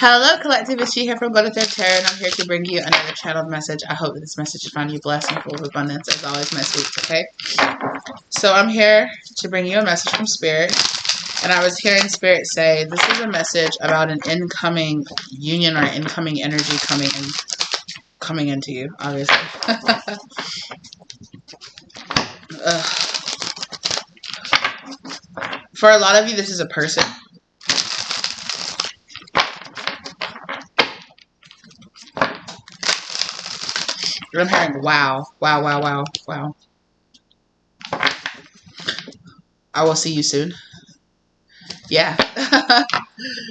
Hello, Collective. It's she here from Butter Tarot, and I'm here to bring you another channeled message. I hope that this message found you blessed and full of abundance, as always, my sweets, okay? So I'm here to bring you a message from Spirit, and I was hearing Spirit say, this is a message about an incoming union or incoming energy coming into you, obviously. For a lot of you, this is a person. I'm hearing wow, wow, wow, wow, wow. I will see you soon. Yeah.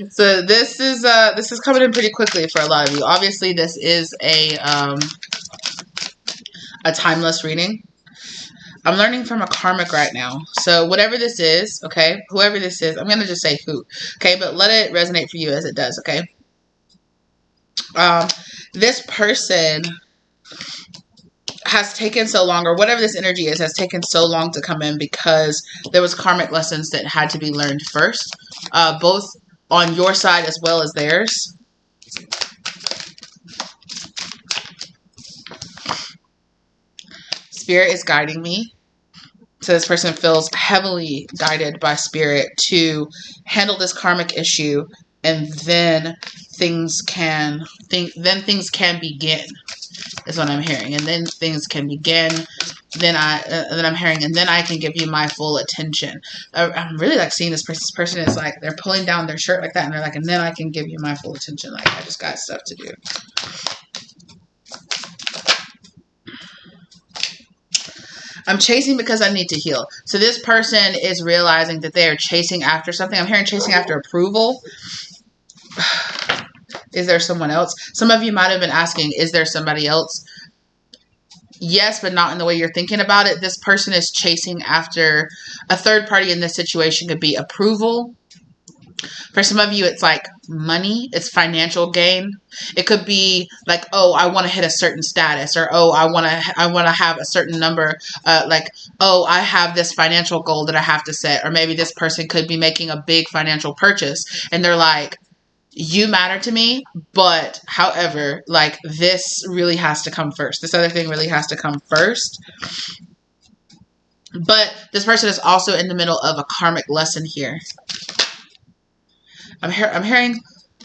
So this is coming in pretty quickly for a lot of you. Obviously, this is a timeless reading. I'm learning from a karmic right now. So whatever this is, okay, whoever this is, I'm gonna just say who, okay, but let it resonate for you as it does, okay. This person has taken so long, or whatever this energy is, has taken so long to come in because there was karmic lessons that had to be learned first, both on your side as well as theirs. Spirit is guiding me. So this person feels heavily guided by Spirit to handle this karmic issue, and then things can begin. Is what I'm hearing, and then things can begin. Then I'm hearing, and then I can give you my full attention. I'm really like seeing this person is like they're pulling down their shirt like that, and they're like, and then I can give you my full attention. Like I just got stuff to do. I'm chasing because I need to heal. So this person is realizing that they are chasing after something. I'm hearing chasing after approval. Is there someone else? Some of you might have been asking, is there somebody else? Yes, but not in the way you're thinking about it. This person is chasing after a third party in this situation. Could be approval. For some of you, it's like money. It's financial gain. It could be like, oh, I want to hit a certain status, or oh, I want to have a certain number. Like, oh, I have this financial goal that I have to set, or maybe this person could be making a big financial purchase, and they're like, you matter to me, but however, like this really has to come first. This other thing really has to come first. But this person is also in the middle of a karmic lesson here. I'm hearing,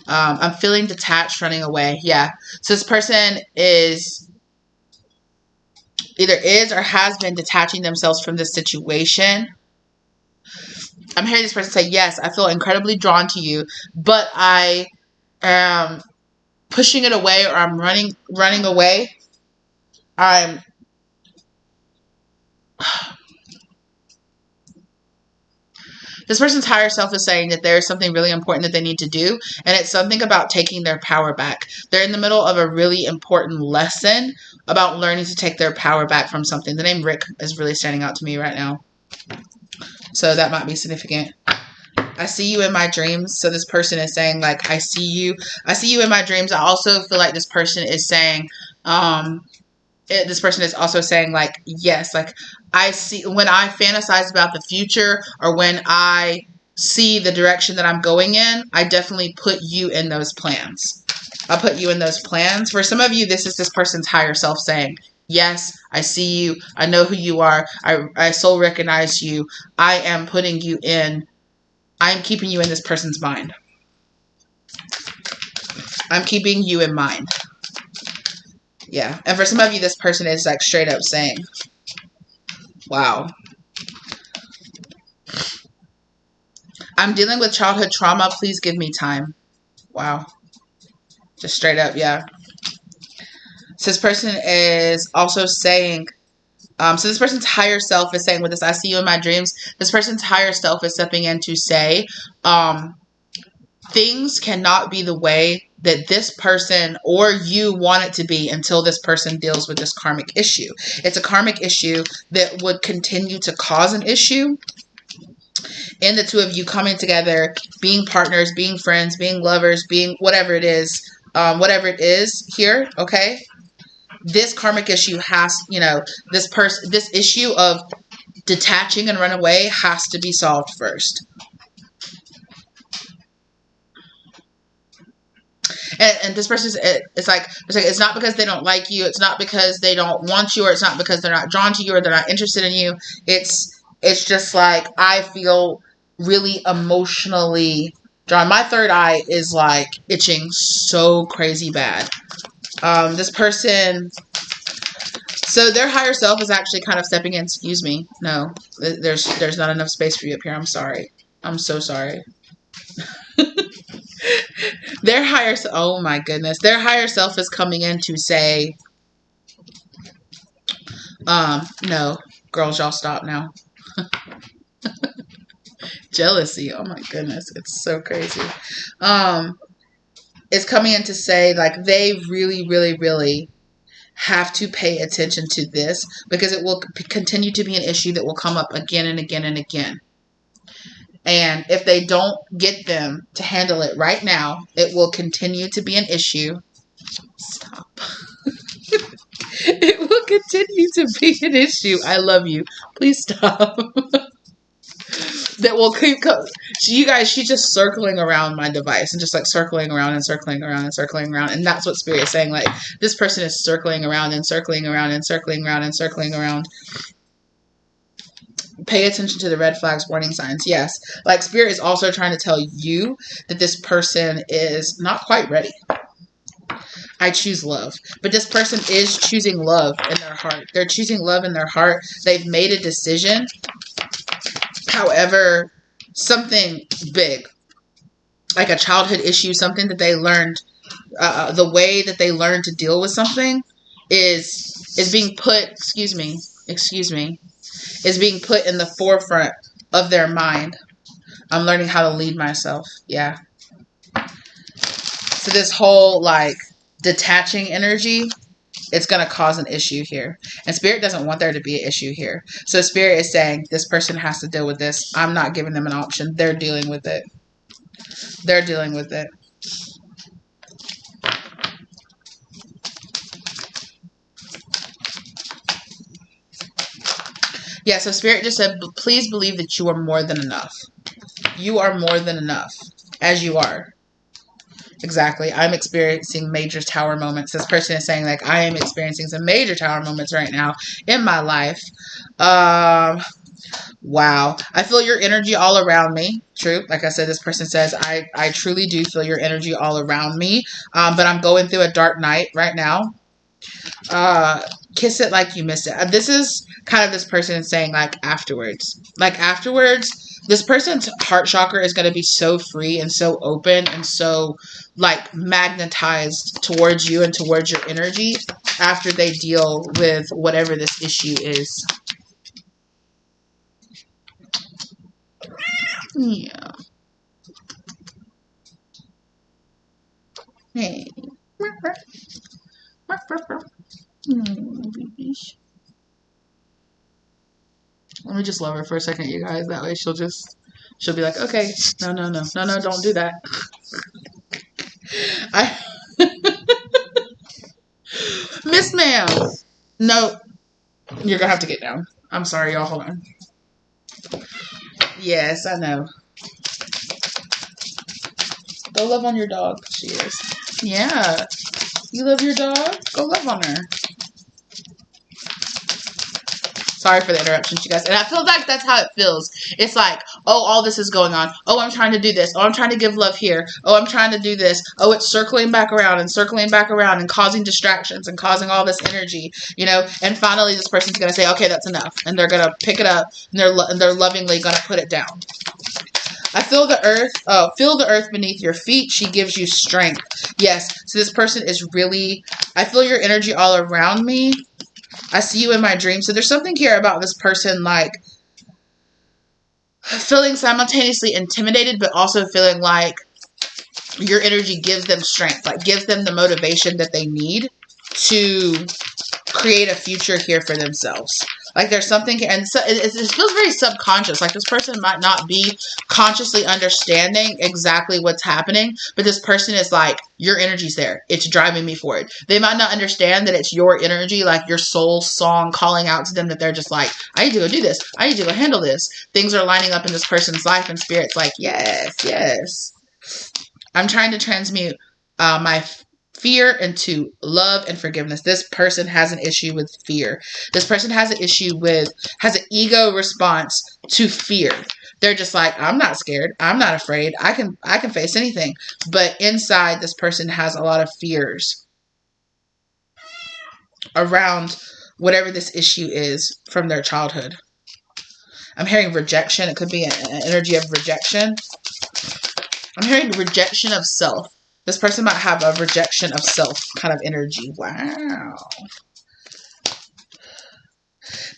I'm feeling detached, running away. Yeah. So this person is or has been detaching themselves from this situation. I'm hearing this person say, yes, I feel incredibly drawn to you, but I am pushing it away, or I'm running away. This person's higher self is saying that there's something really important that they need to do, and it's something about taking their power back. They're in the middle of a really important lesson about learning to take their power back from something. The name Rick is really standing out to me right now. So that might be significant. I see you in my dreams. So this person is saying, like, I see you in my dreams. I also feel like this person is saying, this person is also saying, like, yes, like, I see, when I fantasize about the future, or when I see the direction that I'm going in, I definitely put you in those plans. I put you in those plans. For some of you, this is this person's higher self saying, yes, I see you. I know who you are. I soul recognize you. I am putting you in. I'm keeping you in this person's mind. I'm keeping you in mind. Yeah. And for some of you, this person is like straight up saying, wow. I'm dealing with childhood trauma. Please give me time. Wow. Just straight up, yeah. So this person is also saying, so this person's higher self is saying with this, I see you in my dreams. This person's higher self is stepping in to say, things cannot be the way that this person or you want it to be until this person deals with this karmic issue. It's a karmic issue that would continue to cause an issue. And the two of you coming together, being partners, being friends, being lovers, being whatever it is here, okay? This karmic issue has, this issue of detaching and run away has to be solved first. And this person's, it's like, it's not because they don't like you. It's not because they don't want you, or it's not because they're not drawn to you or they're not interested in you. It's just like, I feel really emotionally drawn. My third eye is like itching so crazy bad. This person, so their higher self is actually kind of stepping in. Excuse me. No, there's not enough space for you up here. I'm sorry. I'm so sorry. Their higher, oh my goodness, their higher self is coming in to say, no, girls, y'all stop now. Jealousy, oh my goodness, it's so crazy. It's coming in to say, like, they really, really, really have to pay attention to this, because it will continue to be an issue that will come up again and again and again. And if they don't get them to handle it right now, it will continue to be an issue. Stop. It will continue to be an issue. I love you. Please stop. That will keep coming. You guys, she's just circling around my device and just like circling around and circling around and circling around. And that's what Spirit is saying. Like, this person is circling around and circling around and circling around and circling around. Pay attention to the red flags, warning signs. Yes. Like, Spirit is also trying to tell you that this person is not quite ready. I choose love. But this person is choosing love in their heart. They're choosing love in their heart. They've made a decision. However, something big, like a childhood issue, something that they learned, the way that they learned to deal with something is being put, excuse me, is being put in the forefront of their mind. I'm learning how to lead myself. Yeah. So this whole, like, detaching energy, it's going to cause an issue here. And Spirit doesn't want there to be an issue here. So Spirit is saying, this person has to deal with this. I'm not giving them an option. They're dealing with it. They're dealing with it. Yeah, so Spirit just said, please believe that you are more than enough. You are more than enough, as you are. Exactly. I'm experiencing major tower moments. This person is saying, like, I am experiencing some major tower moments right now in my life. Wow. I feel your energy all around me. True. Like I said, this person says, I truly do feel your energy all around me. But I'm going through a dark night right now. Kiss it like you missed it. This is kind of this person saying, like, afterwards. Like, afterwards, this person's heart chakra is going to be so free and so open and so, like, magnetized towards you and towards your energy after they deal with whatever this issue is. Yeah. Hey. Let me just love her for a second, you guys. That way she'll be like, okay, no, don't do that. Miss Ma'am. No, you're gonna have to get down. I'm sorry, y'all. Hold on. Yes, I know. Go love on your dog. She is. Yeah. You love your dog? Go love on her. Sorry for the interruption, you guys. And I feel like that's how it feels. It's like, oh, all this is going on. Oh, I'm trying to do this. Oh, I'm trying to give love here. Oh, I'm trying to do this. Oh, it's circling back around and causing distractions and causing all this energy, you know. And finally, this person's going to say, okay, that's enough. And they're going to pick it up and they're lovingly going to put it down. I feel the earth. Oh, feel the earth beneath your feet. She gives you strength. Yes. So this person is really, I feel your energy all around me. I see you in my dreams. So there's something here about this person, like, feeling simultaneously intimidated, but also feeling like your energy gives them strength, like gives them the motivation that they need to create a future here for themselves. Like, there's something, and so it feels very subconscious. Like, this person might not be consciously understanding exactly what's happening, but this person is like, your energy's there. It's driving me forward. They might not understand that it's your energy, like your soul song calling out to them, that they're just like, I need to go do this. I need to go handle this. Things are lining up in this person's life, and Spirit's like, yes, yes. I'm trying to transmute my fear into love and forgiveness. This person has an issue with fear. This person has an issue with, has an ego response to fear. They're just like, I'm not scared. I'm not afraid. I can face anything. But inside, this person has a lot of fears around whatever this issue is from their childhood. I'm hearing rejection. It could be an energy of rejection. I'm hearing rejection of self. This person might have a rejection of self kind of energy. Wow.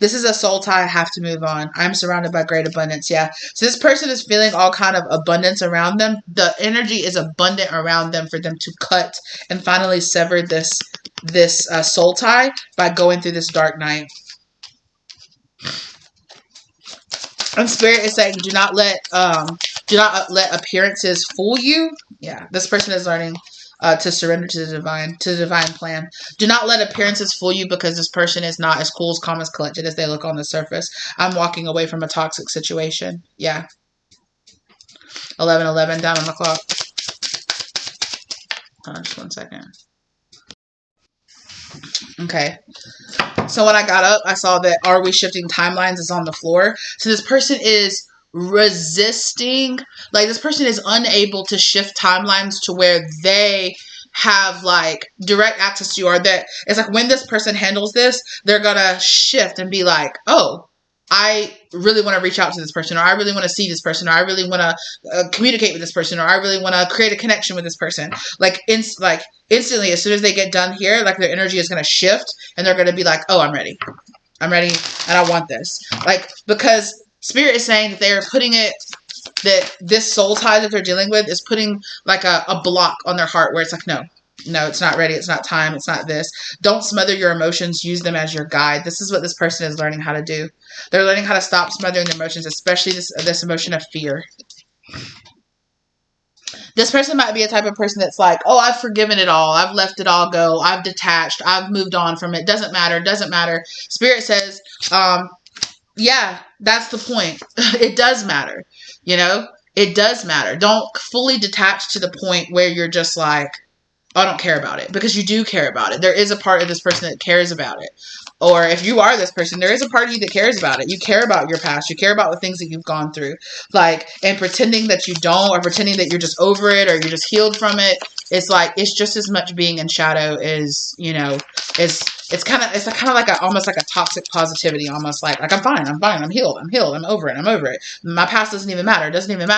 This is a soul tie. I have to move on. I'm surrounded by great abundance. Yeah. So this person is feeling all kind of abundance around them. The energy is abundant around them for them to cut and finally sever this soul tie by going through this dark night. And Spirit is saying, do not let appearances fool you. Yeah, this person is learning to surrender to the divine plan. Do not let appearances fool you, because this person is not as cool, as calm, as collected as they look on the surface. I'm walking away from a toxic situation. Yeah. 11:11 down on the clock. Just 1 second. Okay. So when I got up, I saw that Are We Shifting Timelines is on the floor. So this person is resisting, like this person is unable to shift timelines to where they have like direct access to you, or that it's like when this person handles this, they're gonna shift and be like, oh, I really want to reach out to this person, or I really want to see this person, or I really want to communicate with this person, or I really want to create a connection with this person. Like instantly, as soon as they get done here, like their energy is going to shift and they're going to be like, oh, I'm ready, and I want this. Like, because Spirit is saying that they are putting it, that this soul tie that they're dealing with is putting like a block on their heart where it's like, no, it's not ready. It's not time. It's not this. Don't smother your emotions. Use them as your guide. This is what this person is learning how to do. They're learning how to stop smothering their emotions, especially this emotion of fear. This person might be a type of person that's like, oh, I've forgiven it all. I've let it all go. I've detached. I've moved on from it. Doesn't matter. Doesn't matter. Spirit says, yeah, that's the point. It does matter. You know, it does matter. Don't fully detach to the point where you're just like, oh, I don't care about it, because you do care about it. There is a part of this person that cares about it. Or if you are this person, there is a part of you that cares about it. You care about your past. You care about the things that you've gone through. Like, and pretending that you don't, or pretending that you're just over it, or you're just healed from it. It's like, it's just as much being in shadow as, you know, it's kind of like almost like a toxic positivity, almost like I'm fine, I'm healed, I'm over it. My past doesn't even matter. It doesn't even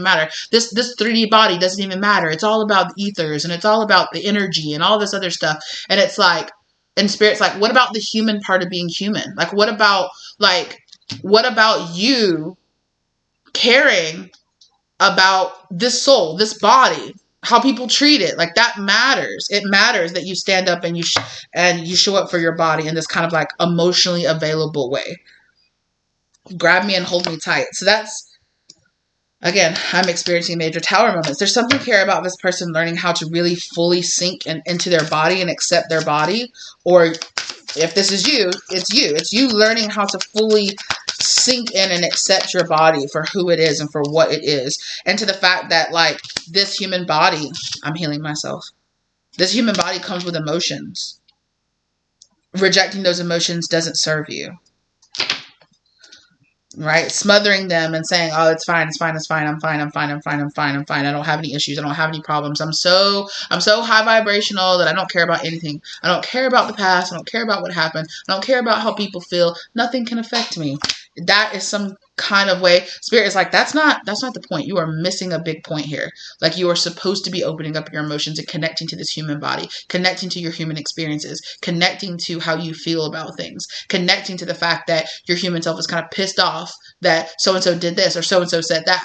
matter. This 3D body doesn't even matter. It's all about the ethers, and it's all about the energy and all this other stuff. And it's like, and Spirit's like, what about the human part of being human? Like, what about you caring about this soul, this body, how people treat it? Like, that matters. It matters that you stand up and you show up for your body in this kind of like emotionally available way. Grab me and hold me tight. So that's, again, I'm experiencing major tower moments. There's something here about this person learning how to really fully sink into their body and accept their body. Or if this is you, it's you. It's you learning how to fully sink in and accept your body for who it is and for what it is. And to the fact that, like, this human body, I'm healing myself. This human body comes with emotions. Rejecting those emotions doesn't serve you. Right? Smothering them and saying, oh, it's fine. I'm fine. I don't have any issues. I don't have any problems. I'm so high vibrational that I don't care about anything. I don't care about the past. I don't care about what happened. I don't care about how people feel. Nothing can affect me. That is some kind of way. Spirit is like, that's not the point. You are missing a big point here. Like, you are supposed to be opening up your emotions and connecting to this human body, connecting to your human experiences, connecting to how you feel about things, connecting to the fact that your human self is kind of pissed off that so-and-so did this or so-and-so said that.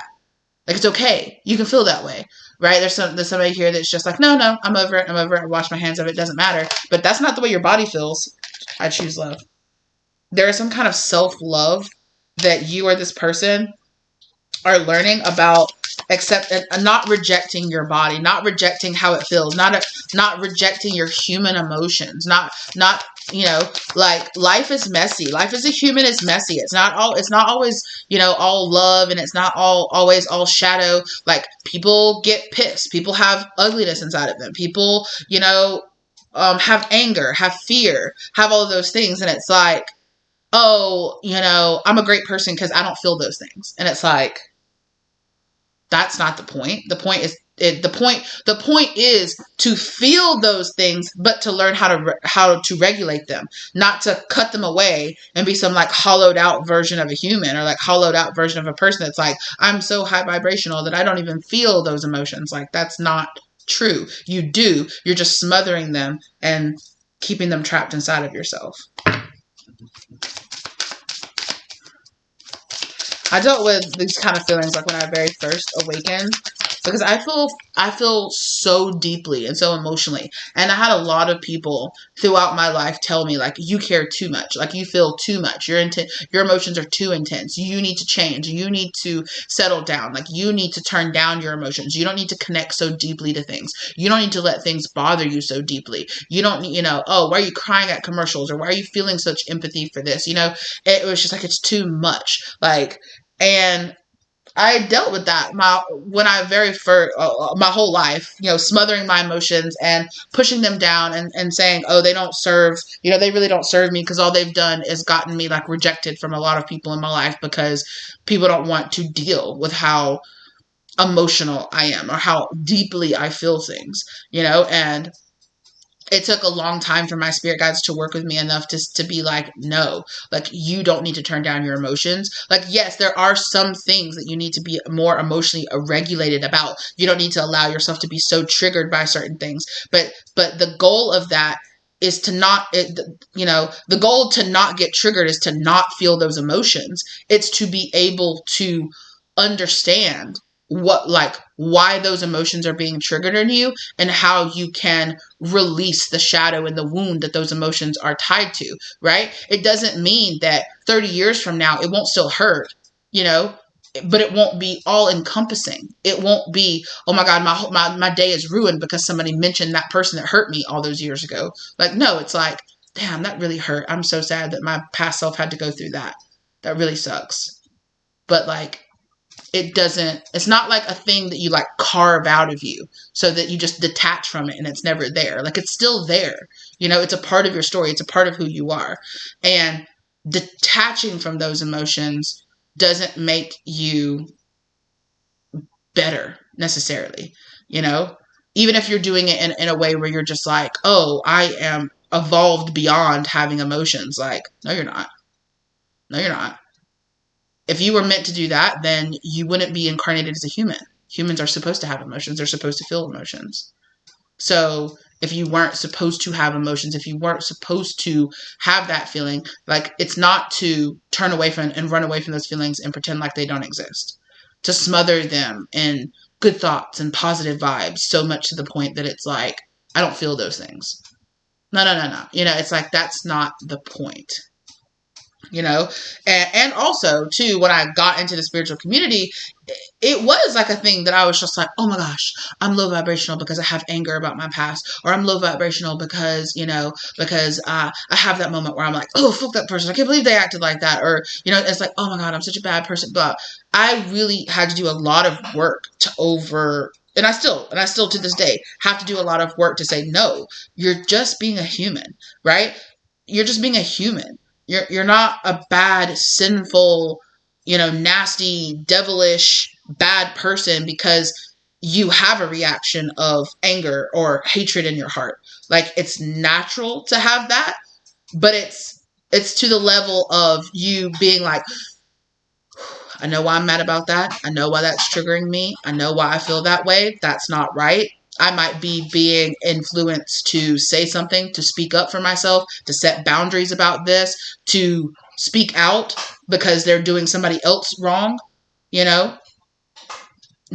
Like, it's okay. You can feel that way, right? There's somebody here that's just like, no, I'm over it. I wash my hands of it. It doesn't matter. But that's not the way your body feels. I choose love. There is some kind of self-love that you or this person are learning about accept and not rejecting your body, not rejecting how it feels, not rejecting your human emotions, not like life is messy. Life as a human is messy. It's not always, all love, and it's not always all shadow. Like, people get pissed. People have ugliness inside of them. People, have anger, have fear, have all of those things. And it's like, oh, I'm a great person because I don't feel those things. And it's like, that's not the point. The point is the point is to feel those things, but to learn how to regulate them, not to cut them away and be some like hollowed out version of a human, or like hollowed out version of a person that's like, I'm so high vibrational that I don't even feel those emotions. Like, that's not true. You do. You're just smothering them and keeping them trapped inside of yourself. I dealt with these kind of feelings like when I very first awakened, because I feel so deeply and so emotionally. And I had a lot of people throughout my life tell me, like, you care too much, like you feel too much, your emotions are too intense, you need to change, you need to settle down, like you need to turn down your emotions, you don't need to connect so deeply to things, you don't need to let things bother you so deeply, you don't, oh, why are you crying at commercials, or why are you feeling such empathy for this? It was just like, it's too much. Like, and I dealt with that when I very first, my whole life, smothering my emotions and pushing them down and saying, oh, they don't serve, they really don't serve me, because all they've done is gotten me like rejected from a lot of people in my life, because people don't want to deal with how emotional I am or how deeply I feel things, and it took a long time for my spirit guides to work with me enough to be like, no, like, you don't need to turn down your emotions. Like, yes, there are some things that you need to be more emotionally regulated about. You don't need to allow yourself to be so triggered by certain things. But the goal of that is to not, the goal to not get triggered is to not feel those emotions. It's to be able to understand why those emotions are being triggered in you, and how you can release the shadow and the wound that those emotions are tied to, right? It doesn't mean that 30 years from now it won't still hurt, but it won't be all encompassing. It won't be, oh my God, my day is ruined because somebody mentioned that person that hurt me all those years ago. Like, no, it's like, damn, that really hurt. I'm so sad that my past self had to go through that. That really sucks. But like, it's not like a thing that you like carve out of you so that you just detach from it and it's never there. Like, it's still there. It's a part of your story. It's a part of who you are. And detaching from those emotions doesn't make you better necessarily, even if you're doing it in a way where you're just like, oh, I am evolved beyond having emotions. Like, no, you're not. No, you're not. If you were meant to do that, then you wouldn't be incarnated as a human. Humans are supposed to have emotions. They're supposed to feel emotions. So if you weren't supposed to have emotions, if you weren't supposed to have that feeling, like, it's not to turn away from and run away from those feelings and pretend like they don't exist. To smother them in good thoughts and positive vibes so much to the point that it's like, I don't feel those things. No. It's like, that's not the point. And also too, when I got into the spiritual community, it was like a thing that I was just like, oh my gosh, I'm low vibrational because I have anger about my past, or I'm low vibrational because I have that moment where I'm like, oh, fuck that person, I can't believe they acted like that, or it's like, oh my God, I'm such a bad person. But I really had to do a lot of work and I still to this day have to do a lot of work to say, no, you're just being a human, right? You're just being a human. You're not a bad, sinful, nasty, devilish, bad person because you have a reaction of anger or hatred in your heart. Like, it's natural to have that, but it's to the level of you being like, I know why I'm mad about that. I know why that's triggering me. I know why I feel that way. That's not right. I might be being influenced to say something, to speak up for myself, to set boundaries about this, to speak out because they're doing somebody else wrong,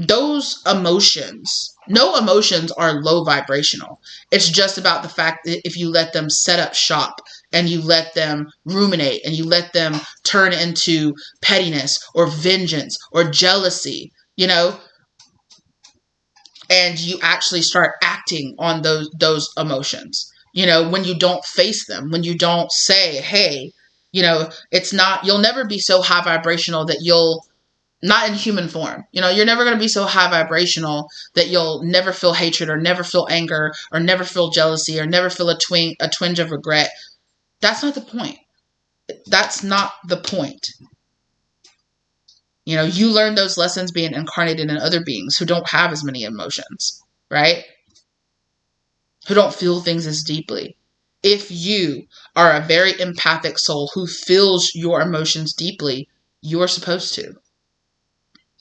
those emotions, no emotions are low vibrational. It's just about the fact that if you let them set up shop and you let them ruminate and you let them turn into pettiness or vengeance or jealousy, you know, and you actually start acting on those emotions, you know, when you don't face them, when you don't say, hey, you know, it's not, you'll never be so high vibrational that you'll, not in human form. You know, you're never going to be so high vibrational that you'll never feel hatred or never feel anger or never feel jealousy or never feel a twinge of regret. That's not the point. That's not the point. You know, you learn those lessons being incarnated in other beings who don't have as many emotions, right? Who don't feel things as deeply. If you are a very empathic soul who feels your emotions deeply, you're supposed to.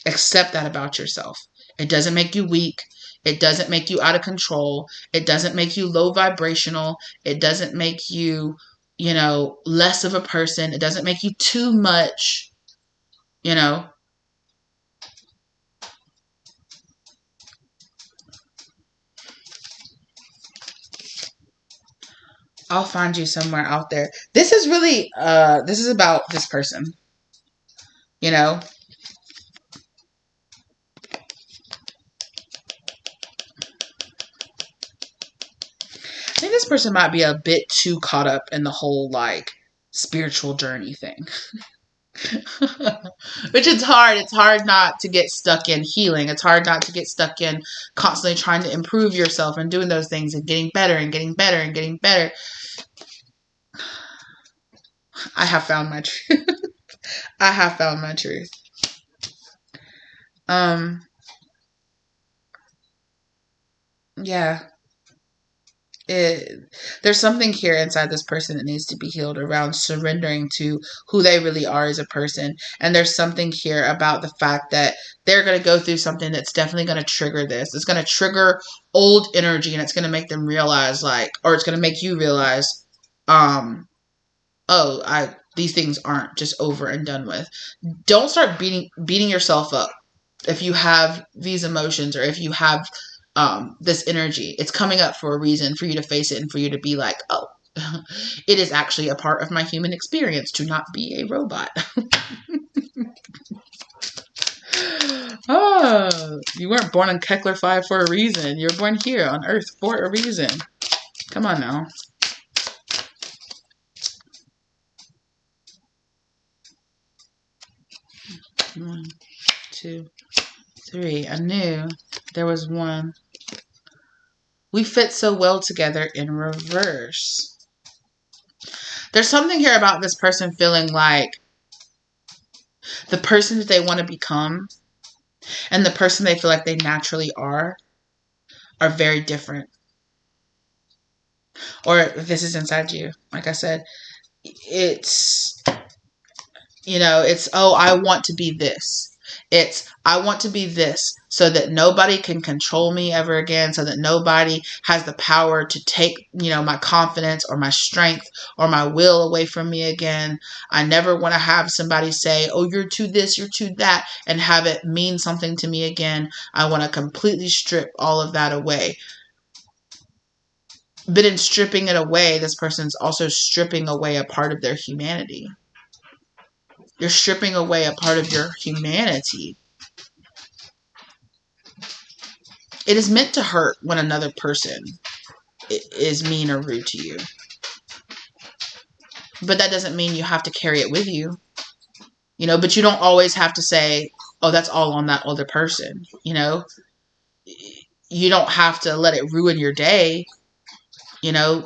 Accept that about yourself. It doesn't make you weak. It doesn't make you out of control. It doesn't make you low vibrational. It doesn't make you, you know, less of a person. It doesn't make you too much, you know. I'll find you somewhere out there. This is really, this is about this person, you know. I think this person might be a bit too caught up in the whole, like, spiritual journey thing. Which is hard. It's hard not to get stuck in healing. It's hard not to get stuck in constantly trying to improve yourself and doing those things and getting better and getting better and getting better. I have found my truth. I have found my truth. Yeah. There's something here inside this person that needs to be healed around surrendering to who they really are as a person. And there's something here about the fact that they're going to go through something that's definitely going to trigger this. It's going to trigger old energy, and it's going to make them realize, like, or it's going to make you realize, these things aren't just over and done with. Don't start beating yourself up if you have these emotions or if you have this energy. It's coming up for a reason, for you to face it and for you to be like, oh, it is actually a part of my human experience to not be a robot. Oh, you weren't born on Kepler 5 for a reason. You're born here on Earth for a reason. Come on now. One, two, three. I knew there was one. We fit so well together in reverse. There's something here about this person feeling like the person that they want to become and the person they feel like they naturally are very different. Or this is inside you. Like I said, it's, you know, it's, oh, I want to be this. It's, I want to be this so that nobody can control me ever again, so that nobody has the power to take, you know, my confidence or my strength or my will away from me again. I never want to have somebody say, oh, you're too this, you're too that, and have it mean something to me again. I want to completely strip all of that away. But in stripping it away, this person's also stripping away a part of their humanity. You're stripping away a part of your humanity. It is meant to hurt when another person is mean or rude to you. But that doesn't mean you have to carry it with you. You know, but you don't always have to say, oh, that's all on that other person. You know, you don't have to let it ruin your day. You know,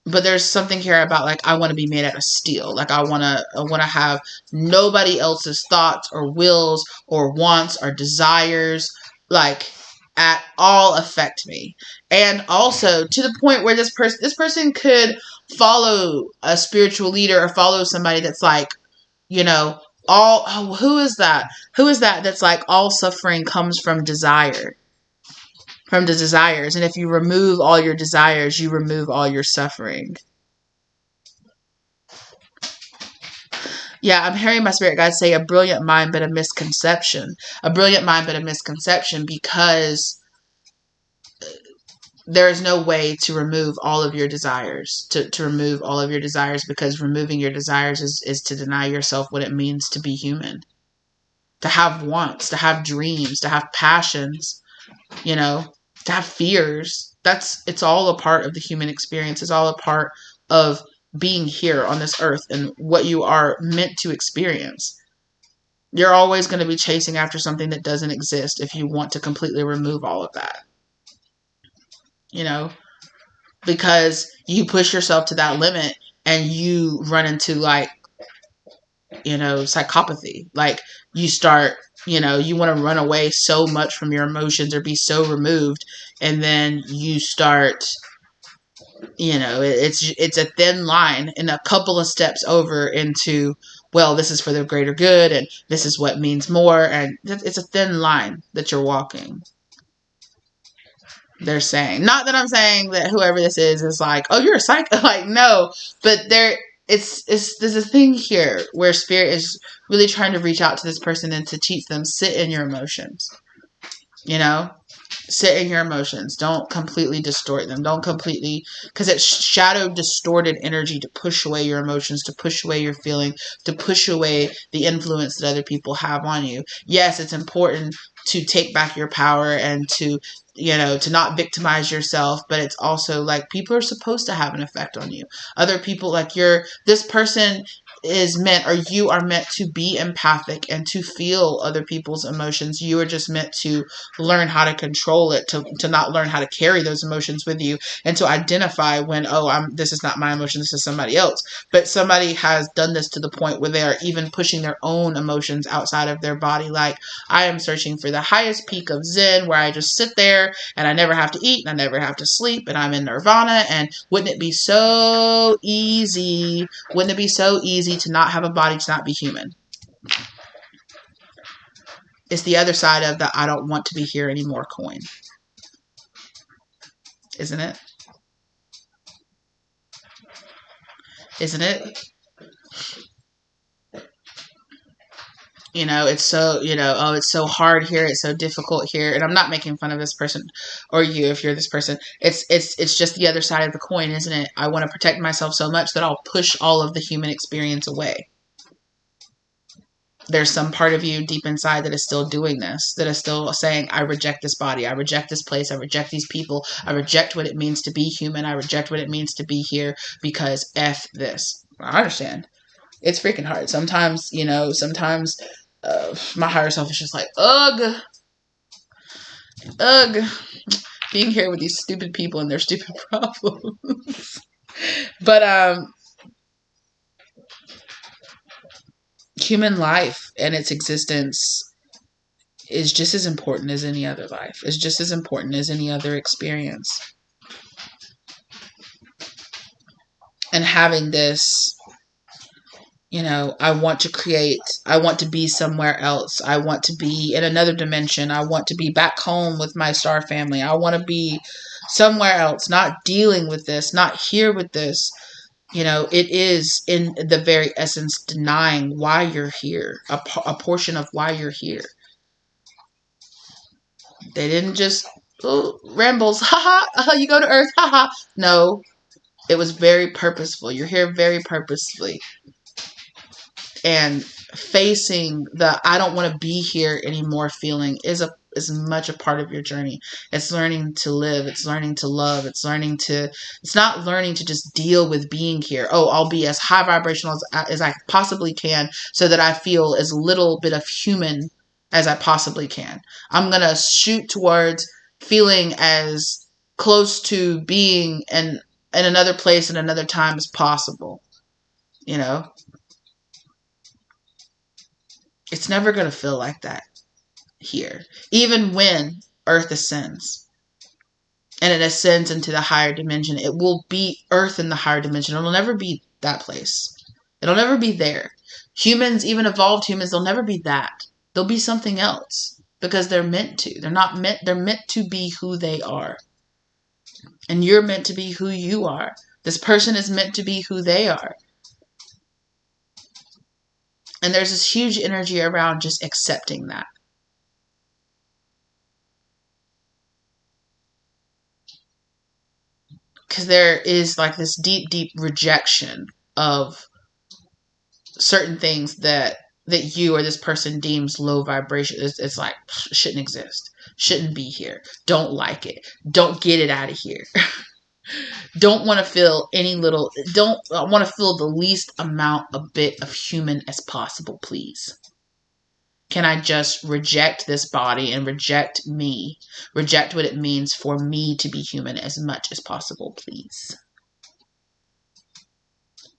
but there's something here about, like, I want to be made out of steel. Like, I want to have nobody else's thoughts or wills or wants or desires, like, at all affect me. And also to the point where this person could follow a spiritual leader or follow somebody that's like, you know, who is that? Who is that that's like, all suffering comes from desire. From the desires. And if you remove all your desires, you remove all your suffering. Yeah, I'm hearing my spirit guide say a brilliant mind, but a misconception. A brilliant mind, but a misconception, because there is no way to remove all of your desires, to remove all of your desires, because removing your desires is to deny yourself what it means to be human, to have wants, to have dreams, to have passions, you know, to have fears. It's all a part of the human experience. It's all a part of being here on this earth and what you are meant to experience. You're always going to be chasing after something that doesn't exist if you want to completely remove all of that, you know, because you push yourself to that limit and you run into, like, you know, psychopathy. Like, you start, you know, you want to run away so much from your emotions or be so removed, and then you start, you know, it's a thin line and a couple of steps over into, well, this is for the greater good and this is what means more, and it's a thin line that you're walking. They're saying, not that I'm saying that whoever this is like, oh, you're a psycho, like, no, but there's a thing here where spirit is really trying to reach out to this person and to teach them, sit in your emotions, you know, sit in your emotions. Don't completely distort them. Don't completely, because it's shadow distorted energy to push away your emotions, to push away your feeling, to push away the influence that other people have on you. Yes, it's important to take back your power and to, you know, to not victimize yourself, but it's also like, people are supposed to have an effect on you. Other people, like, this person is meant, or you are meant to be empathic and to feel other people's emotions. You are just meant to learn how to control it, to not learn how to carry those emotions with you, and to identify when, oh, this is not my emotion, this is somebody else. But somebody has done this to the point where they are even pushing their own emotions outside of their body. Like, I am searching for the highest peak of Zen where I just sit there and I never have to eat and I never have to sleep and I'm in nirvana. And wouldn't it be so easy? Wouldn't it be so easy to not have a body, to not be human? It's the other side of the I don't want to be here anymore coin. Isn't it? Isn't it? You know, it's so, you know, oh, it's so hard here, it's so difficult here. And I'm not making fun of this person or you if you're this person. It's just the other side of the coin, isn't it? I want to protect myself so much that I'll push all of the human experience away. There's some part of you deep inside that is still doing this, that is still saying, I reject this body, I reject this place, I reject these people, I reject what it means to be human, I reject what it means to be here, because F this. I understand. It's freaking hard. Sometimes, you know, my higher self is just like, ugh, being here with these stupid people and their stupid problems. But, human life and its existence is just as important as any other life. It's just as important as any other experience. And having this, you know, I want to be somewhere else. I want to be in another dimension. I want to be back home with my star family. I want to be somewhere else, not dealing with this, not here with this. You know, it is in the very essence denying why you're here, a portion of why you're here. They didn't just, oh, rambles, haha, you go to Earth, haha. No, it was very purposeful. You're here very purposefully. And facing the I don't want to be here anymore feeling is much a part of your journey. It's learning to live. It's learning to love. It's not learning to just deal with being here. Oh, I'll be as high vibrational as I possibly can so that I feel as little bit of human as I possibly can. I'm going to shoot towards feeling as close to being in another place and another time as possible. You know? It's never going to feel like that here. Even when Earth ascends and it ascends into the higher dimension, it will be Earth in the higher dimension. It'll never be that place. It'll never be there. Humans, even evolved humans, they'll never be that. They'll be something else because they're meant to. They're meant to be who they are. And you're meant to be who you are. This person is meant to be who they are. And there's this huge energy around just accepting that. Because there is like this deep, deep rejection of certain things that you or this person deems low vibration. It's like, shouldn't exist, shouldn't be here, don't like it, don't get it out of here. Don't want to feel any little, don't want to feel the least amount, a bit of human as possible, please. Can I just reject this body and reject me, reject what it means for me to be human as much as possible, please?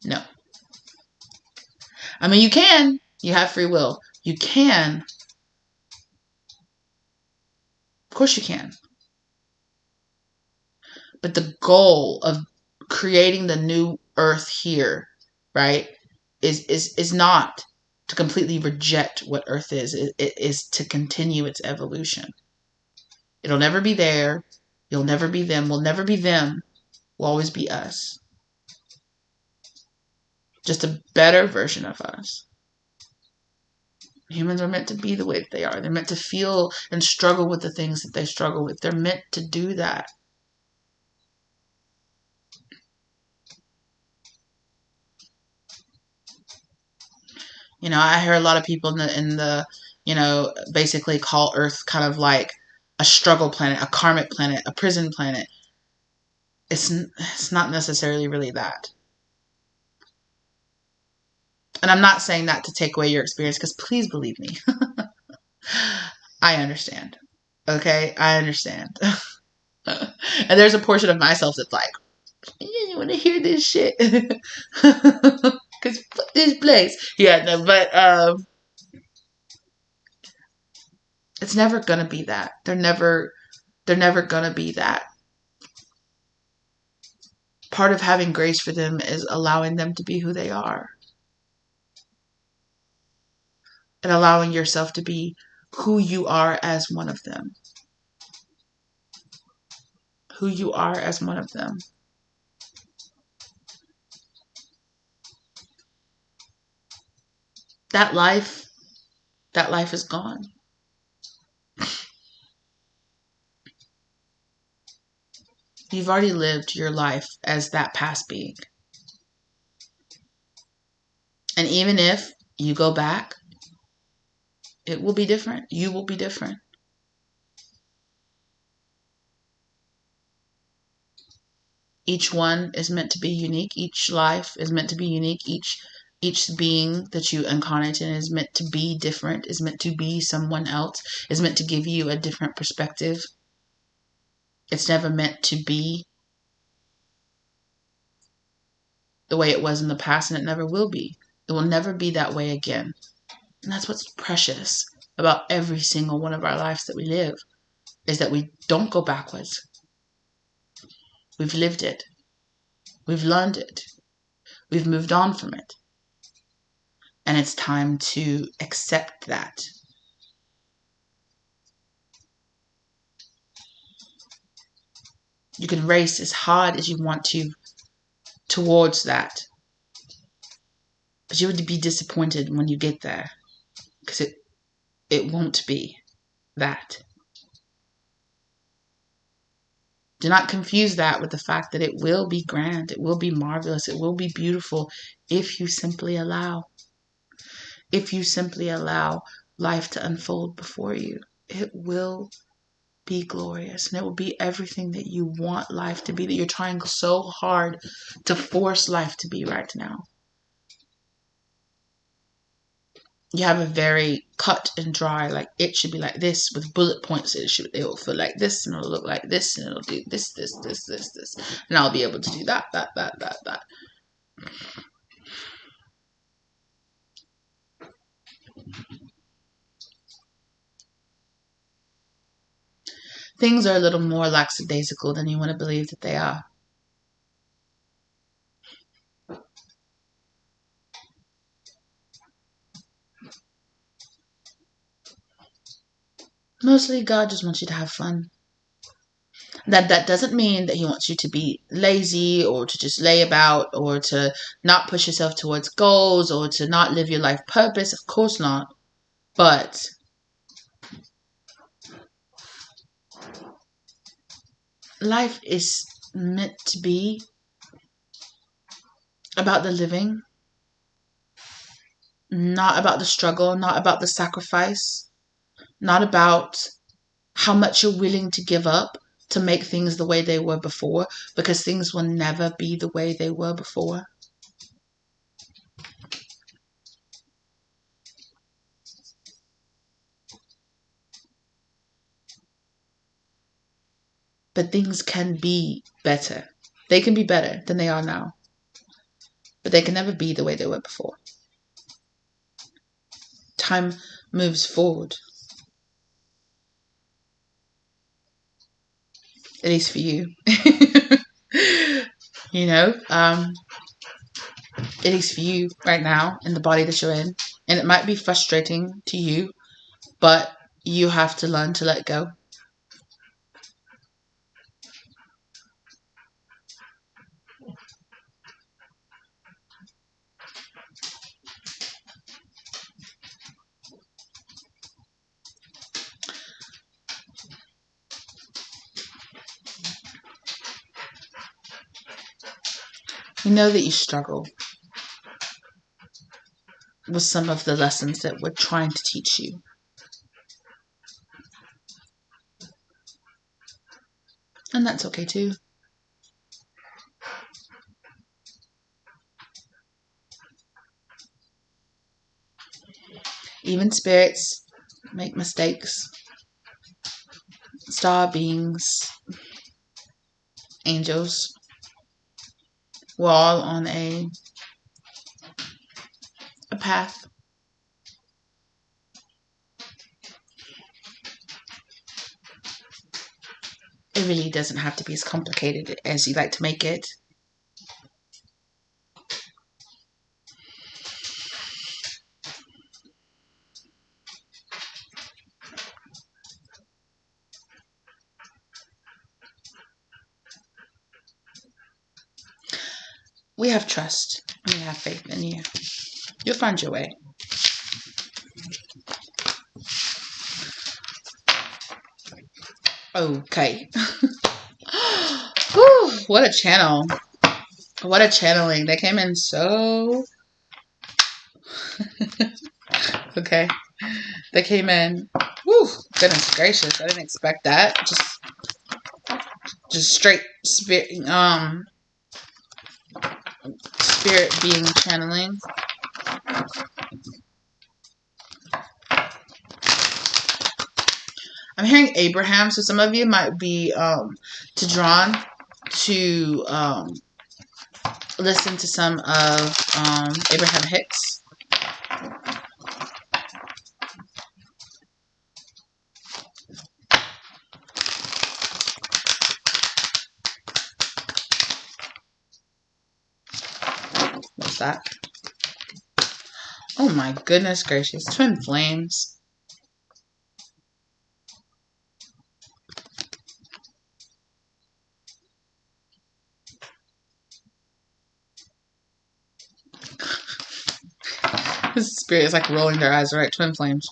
No. I mean, you can. You have free will. You can. Of course you can. But the goal of creating the new earth here, right, is not to completely reject what earth is. It is to continue its evolution. It'll never be there. You'll never be them. We'll never be them. We'll always be us. Just a better version of us. Humans are meant to be the way that they are. They're meant to feel and struggle with the things that they struggle with. They're meant to do that. You know, I hear a lot of people in the you know, basically call Earth kind of like a struggle planet, a karmic planet, a prison planet. It's not necessarily really that. And I'm not saying that to take away your experience, because please believe me. I understand. Okay? I understand. And there's a portion of myself that's like, you want to hear this shit? Because fuck this place. Yeah, no, but it's never gonna be that. They're never gonna be that. Part of having grace for them is allowing them to be who they are. And allowing yourself to be who you are as one of them. Who you are as one of them. That life is gone. You've already lived your life as that past being. And even if you go back, it will be different. You will be different. Each one is meant to be unique. Each life is meant to be unique. Each being that you incarnate in is meant to be different, is meant to be someone else, is meant to give you a different perspective. It's never meant to be the way it was in the past, and it never will be. It will never be that way again. And that's what's precious about every single one of our lives that we live, is that we don't go backwards. We've lived it. We've learned it. We've moved on from it. And it's time to accept that. You can race as hard as you want to towards that. But you would be disappointed when you get there. Because it won't be that. Do not confuse that with the fact that it will be grand. It will be marvelous. It will be beautiful if you simply allow. If you simply allow life to unfold before you. It will be glorious, and it will be everything that you want life to be, that you're trying so hard to force life to be right now. You have a very cut and dry, like it should be like this with bullet points. It will feel like this, and it'll look like this, and it'll do this, and I'll be able to do that. Things are a little more lackadaisical than you want to believe that they are. Mostly, God just wants you to have fun. That doesn't mean that he wants you to be lazy or to just lay about or to not push yourself towards goals or to not live your life purpose. Of course not. But life is meant to be about the living, not about the struggle, not about the sacrifice, not about how much you're willing to give up to make things the way they were before, because things will never be the way they were before. But things can be better. They can be better than they are now. But they can never be the way they were before. Time moves forward. At least for you. You know, at least for you right now in the body that you're in. And it might be frustrating to you, but you have to learn to let go. We know that you struggle with some of the lessons that we're trying to teach you. And that's okay too. Even spirits make mistakes. Star beings, angels, we're all on a path. It really doesn't have to be as complicated as you like to make it. We have trust. We have faith in you. You'll find your way. Okay. Whew, what a channel. What a channeling. They came in so... Okay. They came in... Whew, goodness gracious. I didn't expect that. Just straight spirit being channeling. I'm hearing Abraham, so some of you might be drawn to listen to some of Abraham Hicks. What's that? Oh my goodness gracious. Twin flames. This spirit is like rolling their eyes, right? Twin flames.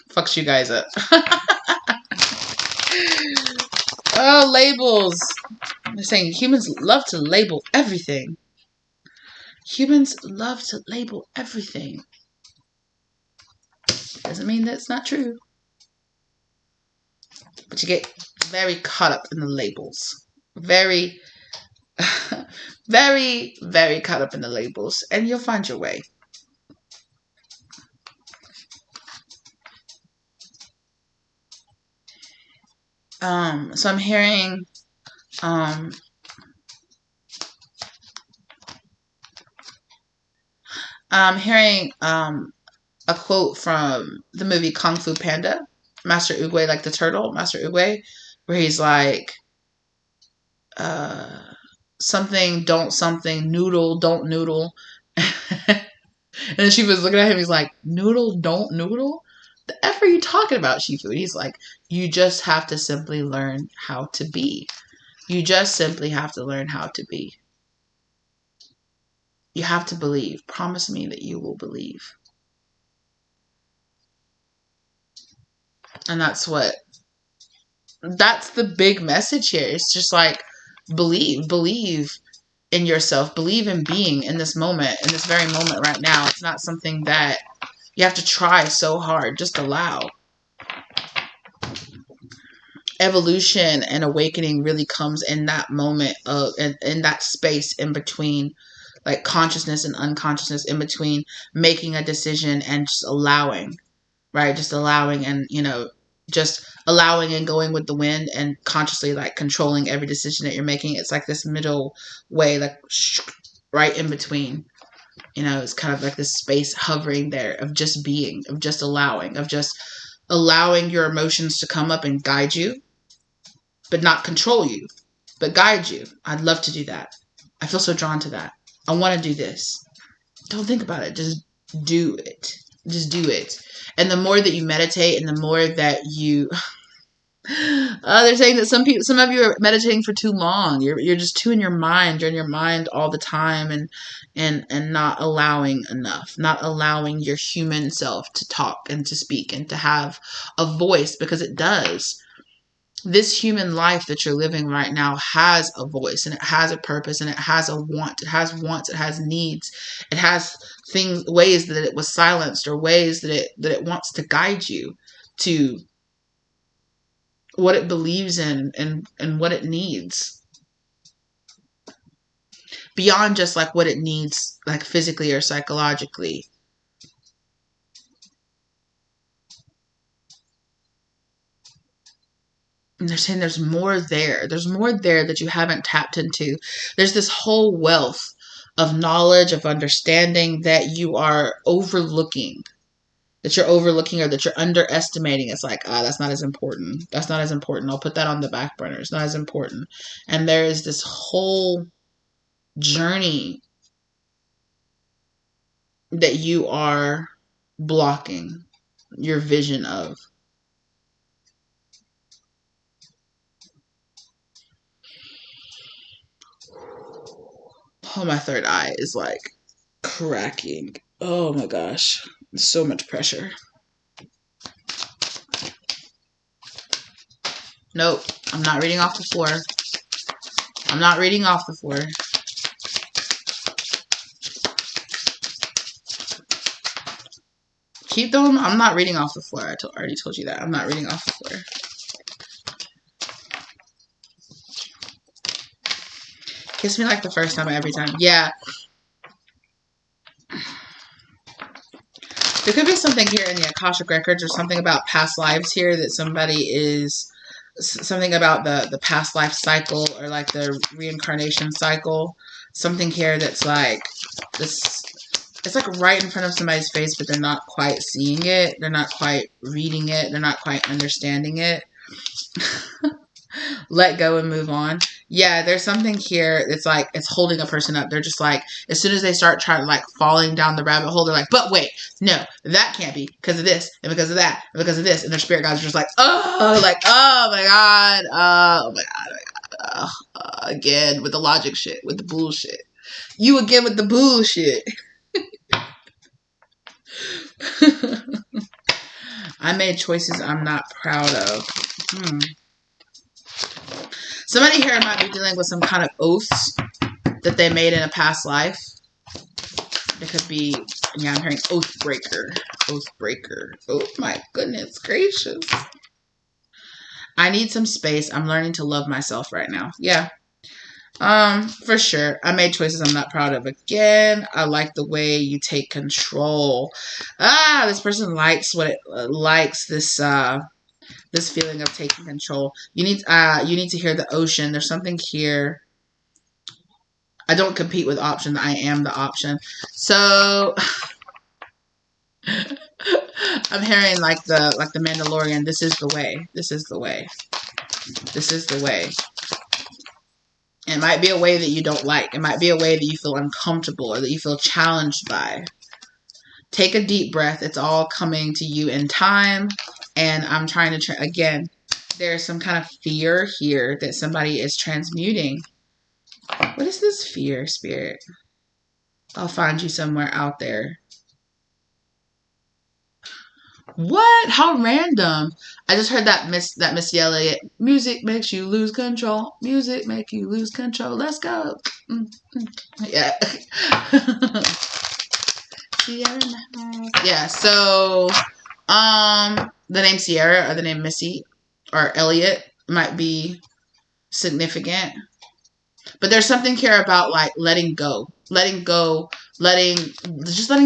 Fucks you guys up. Oh, labels. They're saying humans love to label everything. Humans love to label everything. Doesn't mean that it's not true. But you get very caught up in the labels. Very, very, very caught up in the labels. And you'll find your way. So I'm hearing a quote from the movie Kung Fu Panda, Master Oogway, like the turtle, Master Oogway, where he's like, something, don't something, noodle, don't noodle. And she was looking at him, he's like, noodle, don't noodle? the F are you talking about, Shifu? And he's like, you just have to simply learn how to be. You just simply have to learn how to be. You have to believe. Promise me that you will believe. And that's the big message here. It's just like, believe in yourself, believe in being in this moment, in this very moment right now. It's not something that you have to try so hard. Just allow. Evolution and awakening really comes in that moment of, in that space in between, like consciousness and unconsciousness, in between making a decision and just allowing, right? Just allowing, and just allowing and going with the wind, and consciously like controlling every decision that you're making. It's like this middle way, like right in between. It's kind of like this space hovering there of just being, of just allowing your emotions to come up and guide you, but not control you, but guide you. I'd love to do that. I feel so drawn to that. I want to do this. Don't think about it. Just do it. Just do it. And the more that you meditate, and the more that you... they're saying that some of you are meditating for too long. You're just too in your mind. You're in your mind all the time, and not allowing enough. Not allowing your human self to talk and to speak and to have a voice, because it does. This human life that you're living right now has a voice, and it has a purpose, and it has a want. It has wants. It has needs. It has ways that it was silenced, or ways that it wants to guide you to what it believes in, and what it needs. Beyond just like what it needs, like physically or psychologically. And they're saying there's more there. There's more there that you haven't tapped into. There's this whole wealth of knowledge, of understanding that you are overlooking. Or that you're underestimating. It's like, that's not as important. That's not as important. I'll put that on the back burner. It's not as important. And there is this whole journey that you are blocking your vision of. Oh, my third eye is like cracking. Oh my gosh. So much pressure. Nope. I'm not reading off the floor. I'm not reading off the floor. Keep them. I'm not reading off the floor. I already told you that. I'm not reading off the floor. Kiss me like the first time every time. Yeah. There could be something here in the Akashic Records, or something about past lives here, that somebody is... Something about the past life cycle, or like the reincarnation cycle. Something here that's like this. It's like right in front of somebody's face, but they're not quite seeing it. They're not quite reading it. They're not quite understanding it. Let go and move on. Yeah, there's something here that's like, it's holding a person up. They're just like, as soon as they start trying, like falling down the rabbit hole, they're like, but wait, no, that can't be, because of this, and because of that, and because of this. And their spirit guides are just like, oh my God, oh my God. Again, with the logic shit, with the bullshit. You again with the bullshit. I made choices I'm not proud of. Somebody here might be dealing with some kind of oaths that they made in a past life. It could be, yeah, I'm hearing oath breaker. Oath breaker. Oh my goodness gracious. I need some space. I'm learning to love myself right now. Yeah. For sure. I made choices I'm not proud of. Again, I like the way you take control. This person likes this this feeling of taking control. You need to hear the ocean. There's something here. I don't compete with options. I am the option. So I'm hearing like the Mandalorian. This is the way. This is the way. This is the way. It might be a way that you don't like. It might be a way that you feel uncomfortable, or that you feel challenged by. take a deep breath. It's all coming to you in time. And I'm trying to, again, there's some kind of fear here that somebody is transmuting. What is this fear, Spirit? I'll find you somewhere out there. What? How random. I just heard that Missy Elliott. Music makes you lose control. Music make you lose control. Let's go. Yeah. Yeah, so the name Sierra or the name Missy or Elliott might be significant. But there's something here about like letting go, just letting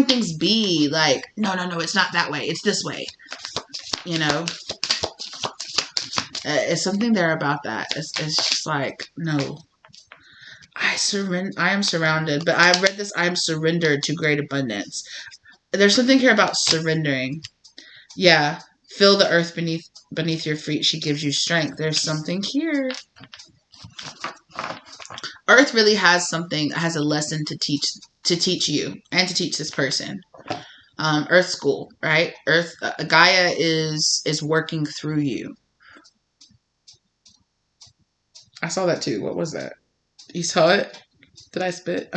things be. Like, no, it's not that way. It's this way. You know, it's something there about that. It's just like, no, I am surrounded. But I read this. I am surrendered to great abundance. There's something here about surrendering. Yeah, feel the earth beneath your feet. She gives you strength. There's something here. Earth really has a lesson to teach you and to teach this person. Earth school, right? Earth, Gaia is working through you. I saw that too. What was that? You saw it? Did I spit?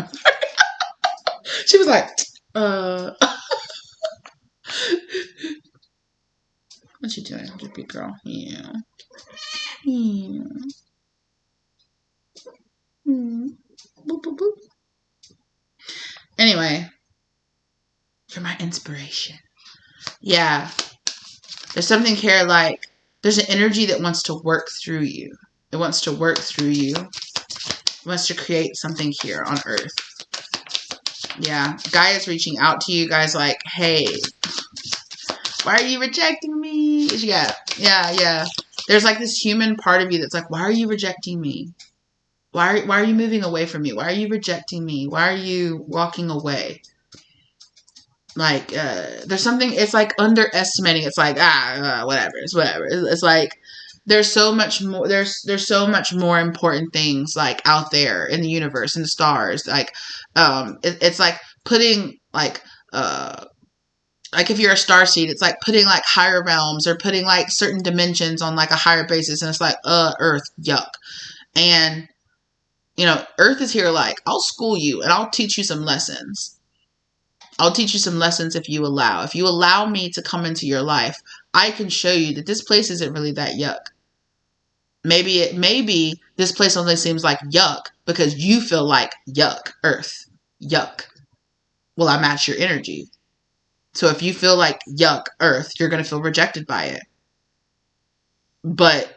She was like, what you doing, you big girl? Yeah. Boop, boop, boop. Anyway, you're my inspiration. Yeah. There's something here like, there's an energy that wants to work through you. It wants to work through you. It wants to create something here on Earth. Yeah. Gaia's reaching out to you guys like, hey, why are you rejecting me? Yeah. There's like this human part of you that's like, why are you rejecting me? Why are you moving away from me? Why are you rejecting me? Why are you walking away? Like, there's something, it's like underestimating. It's like, whatever. It's whatever. It's like, there's so much more, there's so much more important things like out there in the universe and the stars. Like, it's like putting like if you're a starseed, it's like putting like higher realms or putting like certain dimensions on like a higher basis. And it's like, Earth, yuck. And, you know, Earth is here like, I'll school you and I'll teach you some lessons. I'll teach you some lessons if you allow. If you allow me to come into your life, I can show you that this place isn't really that yuck. Maybe this place only seems like yuck because you feel like yuck, Earth, yuck. Well, I match your energy. So if you feel like yuck, Earth, you're going to feel rejected by it. But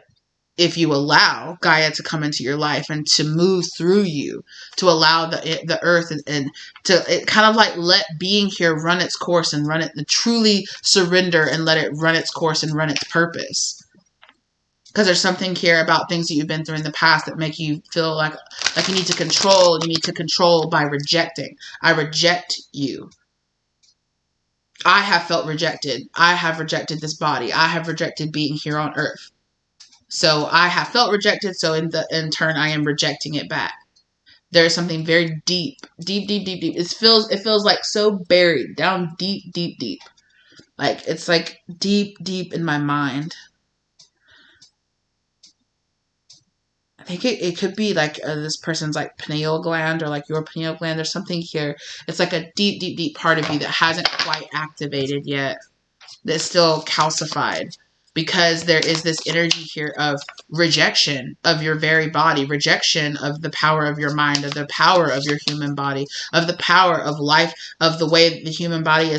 if you allow Gaia to come into your life and to move through you, to allow the Earth and to kind of like let being here run its course and truly surrender and let it run its course and run its purpose. Because there's something here about things that you've been through in the past that make you feel like you need to control. You need to control by rejecting. I reject you. I have felt rejected. I have rejected this body. I have rejected being here on Earth. So I have felt rejected. So in turn, I am rejecting it back. There is something very deep. It feels like so buried down deep. Like it's like deep in my mind. I think it could be like this person's like pineal gland or like your pineal gland. There's something here. It's like a deep part of you that hasn't quite activated yet. That's still calcified. Because there is this energy here of rejection of your very body, rejection of the power of your mind, of the power of your human body, of the power of life, of the way the human body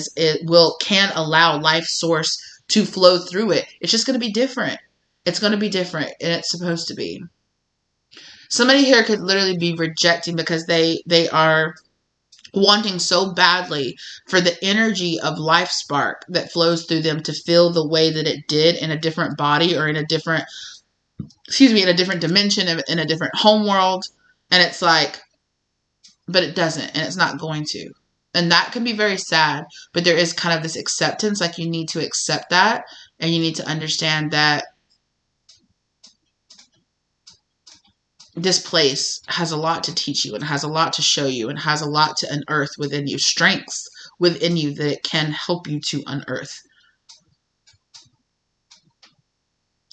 can allow life source to flow through it. It's just going to be different. It's going to be different, and it's supposed to be. Somebody here could literally be rejecting because they are wanting so badly for the energy of life spark that flows through them to feel the way that it did in a different body or in a different dimension, in a different home world. And it's like, but it doesn't, and it's not going to. And that can be very sad, but there is kind of this acceptance, like you need to accept that, and you need to understand that this place has a lot to teach you and has a lot to show you and has a lot to unearth within you. Strengths within you that it can help you to unearth.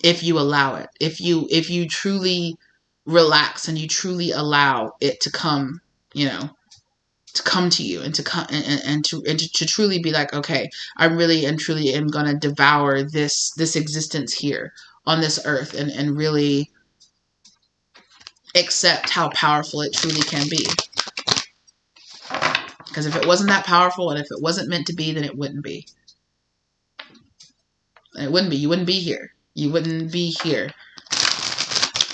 If you allow it, if you truly relax and you truly allow it to come, to come to you, and to come and to truly be like, okay, I really and truly am gonna devour this existence here on this earth, and really accept how powerful it truly can be. Because if it wasn't that powerful, and if it wasn't meant to be, then it wouldn't be. And it wouldn't be. You wouldn't be here. You wouldn't be here.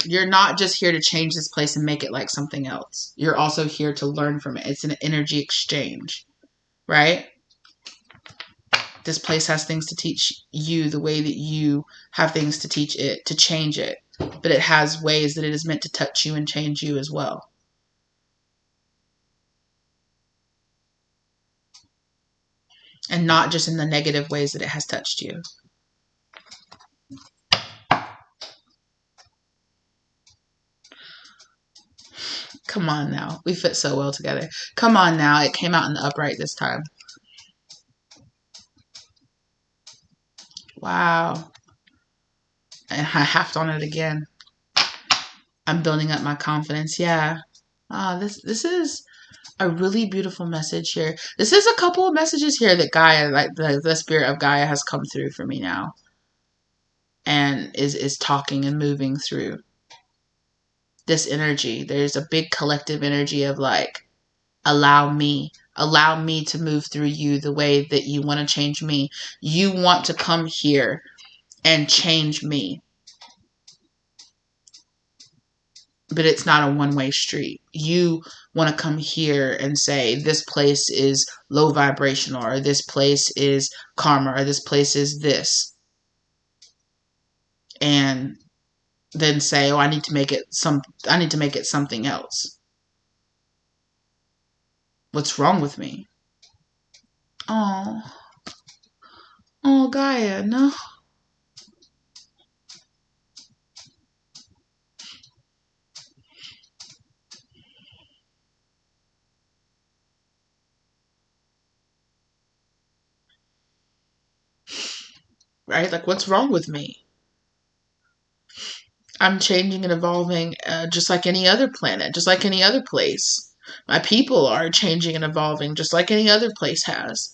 You're not just here to change this place and make it like something else. You're also here to learn from it. It's an energy exchange, right? This place has things to teach you the way that you have things to teach it, to change it. But it has ways that it is meant to touch you and change you as well. And not just in the negative ways that it has touched you. Come on now. We fit so well together. Come on now. It came out in the upright this time. Wow. And I halved on it again. I'm building up my confidence. Yeah. This is a really beautiful message here. This is a couple of messages here that Gaia, like the spirit of Gaia, has come through for me now. And is talking and moving through this energy. There's a big collective energy of like, allow me to move through you the way that you want to change me. You want to come here and change me. But it's not a one-way street. You want to come here and say, this place is low vibrational, or this place is karma, or this place is this. And then say, oh, I need to make it something else. What's wrong with me? Oh, Gaia, no. Right? Like, what's wrong with me? I'm changing and evolving just like any other planet, just like any other place. My people are changing and evolving just like any other place has.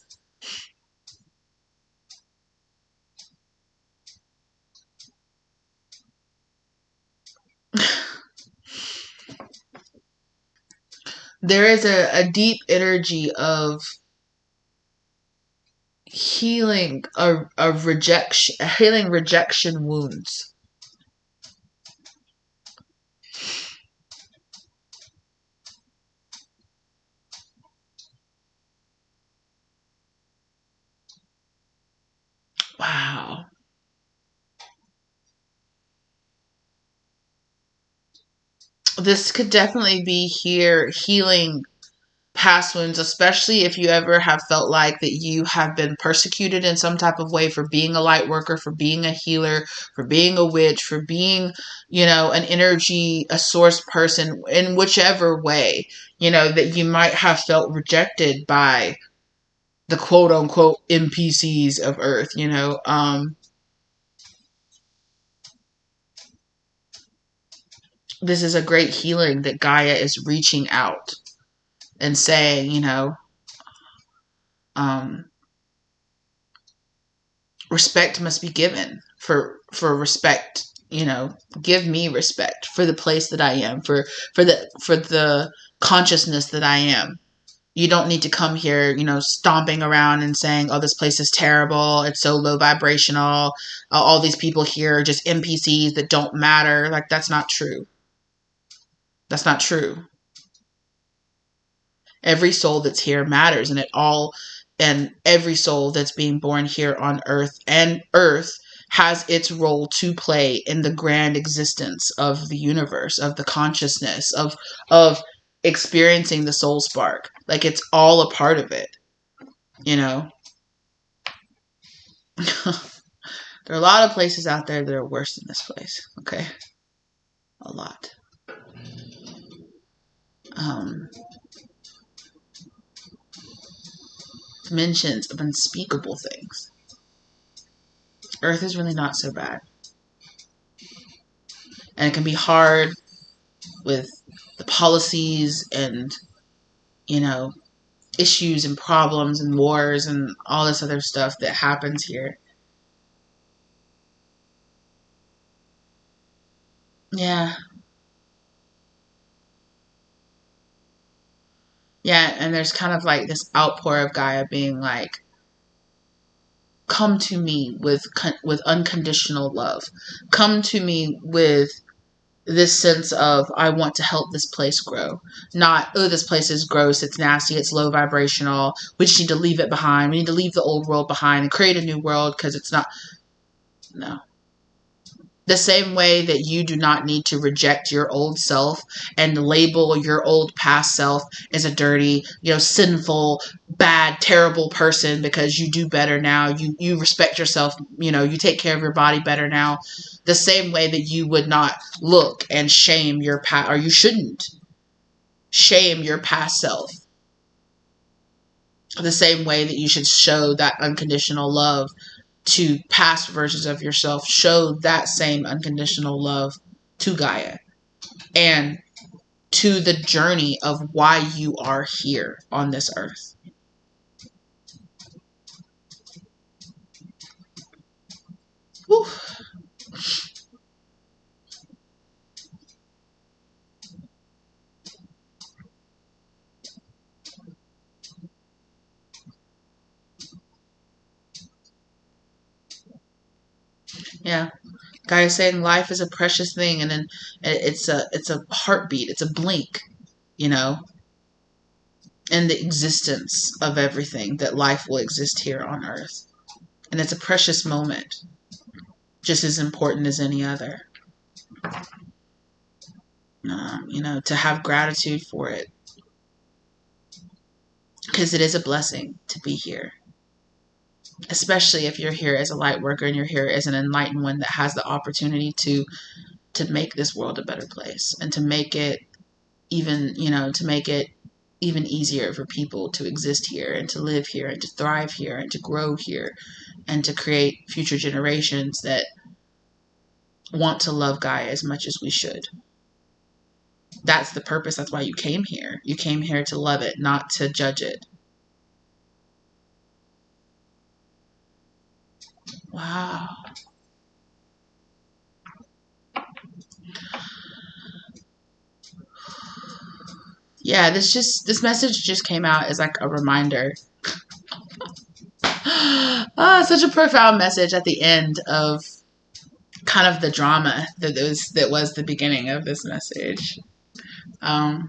There is a deep energy of healing, of rejection, healing rejection wounds. Wow. This could definitely be here healing past wounds, especially if you ever have felt like that you have been persecuted in some type of way for being a light worker, for being a healer, for being a witch, for being, an energy, a source person, in whichever way, that you might have felt rejected by the quote unquote NPCs of Earth, this is a great healing that Gaia is reaching out and saying, respect must be given for respect. Give me respect for the place that I am, for the consciousness that I am. You don't need to come here, stomping around and saying, oh, this place is terrible. It's so low vibrational. All these people here are just NPCs that don't matter. Like, that's not true. That's not true. Every soul that's here matters, and every soul that's being born here on Earth, and Earth has its role to play in the grand existence of the universe, of the consciousness, of experiencing the soul spark. Like, it's all a part of it, There are a lot of places out there that are worse than this place, okay? A lot. dimensions of unspeakable things. Earth is really not so bad. And it can be hard with the policies and, you know, issues and problems and wars and all this other stuff that happens here. Yeah. Yeah, and there's kind of like this outpour of Gaia being like, come to me with unconditional love. Come to me with this sense of, I want to help this place grow. Not, oh, this place is gross, it's nasty, it's low vibrational, we just need to leave it behind. We need to leave the old world behind and create a new world because it's not. No. The same way that you do not need to reject your old self and label your old past self as a dirty, sinful, bad, terrible person because you do better now. You respect yourself. You take care of your body better now. The same way that you would not look and shame your past, or you shouldn't shame your past self. The same way that you should show that unconditional love to past versions of yourself, show that same unconditional love to Gaia and to the journey of why you are here on this earth. Whew. Yeah. Gaia's saying life is a precious thing, and then it's a heartbeat, it's a blink, in the existence of everything, that life will exist here on earth. And it's a precious moment, just as important as any other. To have gratitude for it, because it is a blessing to be here. Especially if you're here as a light worker and you're here as an enlightened one that has the opportunity to make this world a better place, and to make it even easier for people to exist here and to live here and to thrive here and to grow here and to create future generations that want to love Gaia as much as we should. That's the purpose. That's why you came here. You came here to love it, not to judge it. Wow. Yeah, this message just came out as like a reminder. Such a profound message at the end of kind of the drama that was the beginning of this message. I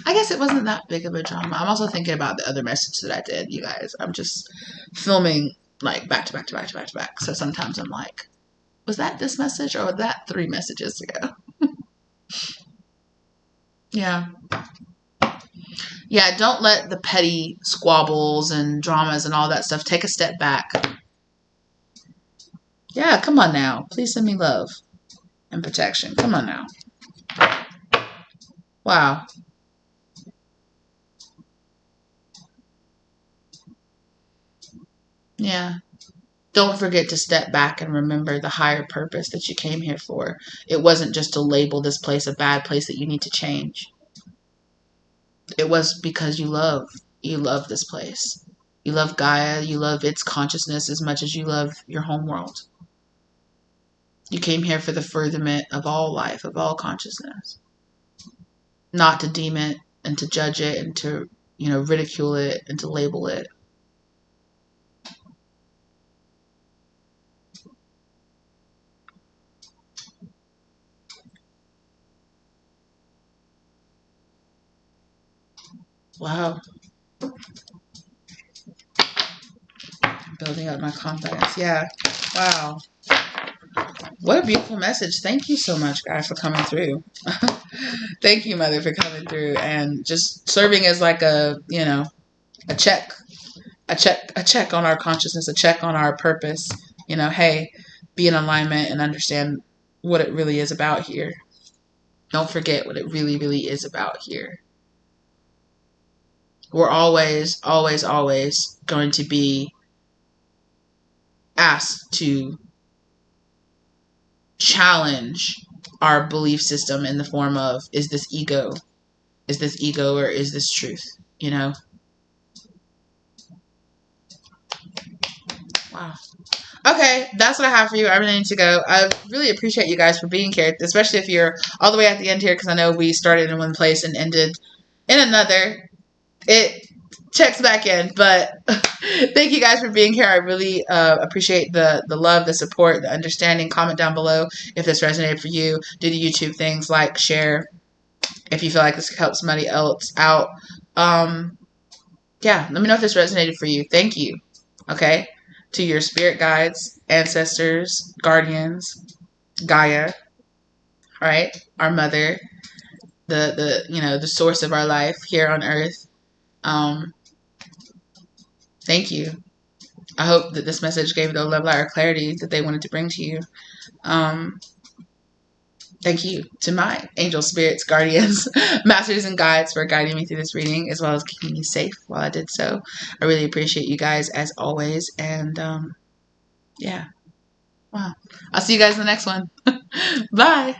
guess it wasn't that big of a drama. I'm also thinking about the other message that I did, you guys. I'm just filming like back to back to back to back to back. So sometimes I'm like, was that this message or was that 3 messages ago? Yeah. Yeah, don't let the petty squabbles and dramas and all that stuff. Take a step back. Yeah, come on now. Please send me love and protection. Come on now. Wow. Yeah. Don't forget to step back and remember the higher purpose that you came here for. It wasn't just to label this place a bad place that you need to change. It was because you love this place. You love Gaia. You love its consciousness as much as you love your home world. You came here for the furtherment of all life, of all consciousness. Not to deem it and to judge it and to, ridicule it and to label it. Wow. Building up my confidence. Yeah. Wow. What a beautiful message. Thank you so much, guys, for coming through. Thank you, Mother, for coming through and just serving as like a check on our consciousness, a check on our purpose. Hey, be in alignment and understand what it really is about here. Don't forget what it really, really is about here. we're always, always, always going to be asked to challenge our belief system in the form of, is this ego? Is this ego or is this truth? You know? Wow. Okay, that's what I have for you. I really need to go. I really appreciate you guys for being here, especially if you're all the way at the end here, because I know we started in one place and ended in another. It checks back in, but thank you guys for being here. I really appreciate the love, the support, the understanding. Comment down below if this resonated for you. Do the YouTube things, like, share, if you feel like this helps somebody else out. Yeah, let me know if this resonated for you. Thank you. Okay, to your spirit guides, ancestors, guardians, Gaia, right? Our mother, the source of our life here on Earth. Thank you. I hope that this message gave the love, light, or clarity that they wanted to bring to you. Thank you to my angel spirits, guardians, masters, and guides for guiding me through this reading, as well as keeping me safe while I did so. I really appreciate you guys as always. And yeah. Wow. I'll see you guys in the next one. Bye.